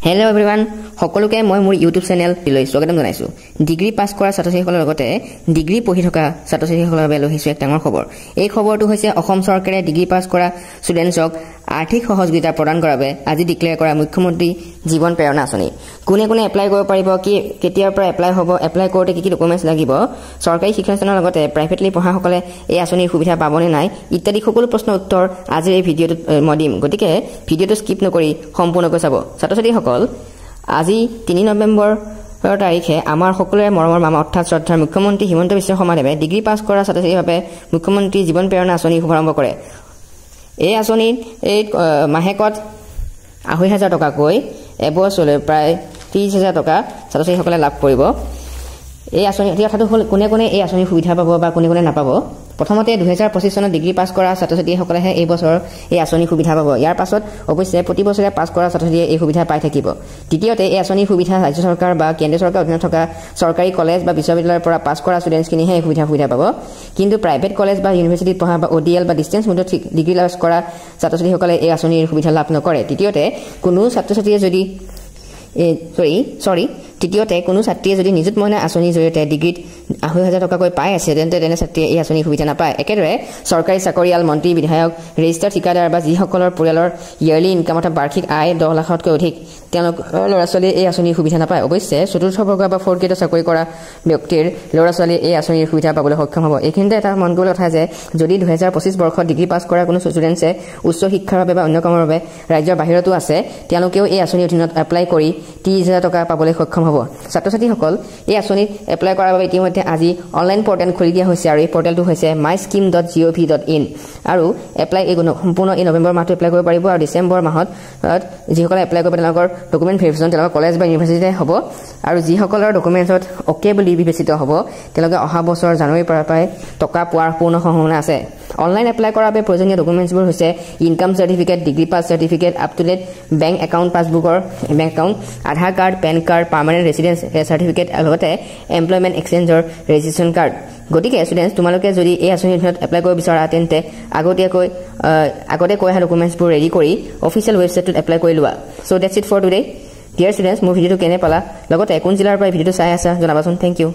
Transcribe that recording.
Hello' everyone সকলোকে মই মোৰ ইউটিউব চেনেললৈ স্বাগতম জনাইছোঁ। ডিগ্ৰী পাছ কৰা ছাত্ৰ-ছাত্ৰীসকলৰ লগতে ডিগ্ৰী পঢ়ি থকা ছাত্ৰ-ছাত্ৰীসকলৰ বাবে লৈ আহিছোঁ এক ডাঙৰ খবৰ। এই খবৰটো হৈছে অসম চৰকাৰে ডিগ্ৰী পাছ কৰা ষ্টুডেণ্টছক আৰ্থিক সহযোগিতা প্ৰদান কৰাৰ বাবে আজি ডিক্লেয়াৰ কৰা মুখ্যমন্ত্ৰী জীৱন প্ৰেৰণা আঁচনি। কোনে কোনে এপ্লাই কৰিব পাৰিব, কেতিয়াৰ পৰা এপ্লাই হ'ব, এপ্লাই কৰোঁতে কি ডকুমেণ্টছ লাগিব, চৰকাৰী শিক্ষানুষ্ঠানৰ লগতে প্ৰাইভেটলি পঢ়াসকলে এই আঁচনিৰ সুবিধা পাবনে নাই ইত্যাদি সকলো প্ৰশ্নৰ উত্তৰ আজিৰ এই ভিডিঅ'টোত মই দিম। গতিকে ভিডিঅ'টো স্কিপ নকৰি সম্পূৰ্ণকৈ চাব। ছাত্ৰ-ছাত্ৰীসকল, আজি ৩ নৱেম্বৰ তাৰিখে আমাৰ সকলোৰে মৰমৰ মামা অৰ্থাৎ শ্ৰদ্ধাৰ মুখ্যমন্ত্ৰী হিমন্ত বিশ্ব শৰ্মাদেৱে ডিগ্ৰী পাছ কৰা ছাত্ৰ-ছাত্ৰীৰ বাবে মুখ্যমন্ত্ৰী জীৱন প্ৰেৰণা আঁচনি শুভাৰম্ভ কৰে। এই আঁচনিত মাহেকত ২৮,০০০ টকাকৈ এবছৰলৈ প্ৰায় ৩০,০০০ টকা ছাত্ৰ-ছাত্ৰীসকলে লাভ কৰিব। এই আঁচনি কথাটো হ'ল কোনে কোনে এই আঁচনিৰ সুবিধা পাব বা কোনে কোনে নাপাব। প্ৰথমতে ২০২৫ চনত ডিগ্ৰী পাছ কৰা ছাত্ৰ-ছাত্ৰীসকলেহে এই বছৰ এই আঁচনিৰ সুবিধা পাব। ইয়াৰ পাছত অৱশ্যে প্ৰতি বছৰে পাছ কৰা ছাত্ৰ-ছাত্ৰীয়ে এই সুবিধা পাই থাকিব। দ্বিতীয়তে এই আঁচনিৰ সুবিধা ৰাজ্য চৰকাৰ বা কেন্দ্ৰীয় চৰকাৰৰ অধীনত থকা চৰকাৰী কলেজ বা বিশ্ববিদ্যালয়ৰ পৰা পাছ কৰা ষ্টুডেণ্টছখিনিহে এই সুবিধা পাব। কিন্তু প্ৰাইভেট কলেজ বা ইউনিভাৰ্চিটিত পঢ়া বা ODL বা ডিষ্টেঞ্চ মোডত ডিগ্ৰী লাভ কৰা ছাত্ৰ-ছাত্ৰীসকলে এই আঁচনিৰ সুবিধা লাভ নকৰে। তৃতীয়তে কোনো ছাত্ৰীয়ে যদি নিযুত মইনা আঁচনিৰ জৰিয়তে ডিগ্ৰীত ২৮,০০০ টকাকৈ পাই আছে তেন্তে তেনে ছাত্ৰীয়ে এই আঁচনিৰ সুবিধা নাপায়। একেদৰে চৰকাৰী চাকৰিয়াল, মন্ত্ৰী, বিধায়ক, ৰেজিষ্টাৰ্ড ঠিকাদাৰ বা যিসকলৰ পৰিয়ালৰ ইয়াৰলি ইনকাম অৰ্থাৎ বাৰ্ষিক আয় ১০ লাখতকৈ অধিক তেওঁলোকৰ ল'ৰা-ছোৱালীয়ে এই আঁচনিৰ সুবিধা নাপায়। অৱশ্যে চতুৰ্থ বৰ্গ বা 4th গ্ৰেডত চাকৰি কৰা ব্যক্তিৰ ল'ৰা-ছোৱালীয়ে এই আঁচনিৰ সুবিধা পাবলৈ সক্ষম হ'ব। এইখিনিতে এটা মন কৰিবলগীয়া কথা যে যদি ২০২৫ বৰ্ষত ডিগ্ৰী পাছ কৰা কোনো ষ্টুডেণ্টছে উচ্চ শিক্ষাৰ বাবে বা অন্য কামৰ বাবে ৰাজ্যৰ বাহিৰতো আছে, তেওঁলোকেও এই আঁচনিৰ অধীনত এপ্লাই কৰি ৩০,০০০ টকা পাবলৈ সক্ষম হ'ব। ছাত্ৰ-ছাত্ৰীসকল, এই আঁচনিত এপ্লাই কৰাৰ বাবে ইতিমধ্যে আজি অনলাইন পৰ্টেল খুলি দিয়া হৈছে আৰু এই পৰ্টেলটো হৈছে myscheme.gov.in আৰু এপ্লাই সম্পূৰ্ণ এই নৱেম্বৰ মাহটো এপ্লাই কৰিব পাৰিব আৰু ডিচেম্বৰ মাহত যিসকলে এপ্লাই কৰিব তেওঁলোকৰ ডকুমেণ্ট ভেৰিফিকেশ্যন তেওঁলোকৰ কলেজ বা ইউনিভাৰ্চিটিতে হ'ব আৰু যিসকলৰ ডকুমেণ্টছত অ'কে বুলি বিবেচিত হ'ব তেওঁলোকে অহা বছৰ জানুৱাৰীৰ পৰা প্ৰায় টকা পোৱাৰ পূৰ্ণ সম্ভাৱনা আছে। অনলাইন এপ্লাই কৰাৰ বাবে প্ৰয়োজনীয় ডকুমেণ্টছবোৰ হৈছে income certificate, degree pass certificate, up to date bank account, পাছবুকৰ bank account, Aadhaar card, PAN card, permanent residence certificate আৰু লগতে এমপ্লয়মেণ্ট এক্সচেঞ্জৰ ৰেজিষ্ট্ৰেশ্যন কাৰ্ড। গতিকে ষ্টুডেণ্টছ, তোমালোকে যদি এই আঁচনিৰ অধীনত এপ্লাই কৰিব বিচাৰা তেন্তে আগতে কৈ অহা ডকুমেণ্টছবোৰ ৰেডি কৰি অফিচিয়েল ৱেবছাইটটোত এপ্লাই কৰি লোৱা। So' that's it for today. Dear students, মোৰ ভিডিঅ'টো কেনে পালা, লগতে কোন জিলাৰ পৰা ভিডিঅ'টো চাই আছা জনাবাচোন। Thank U.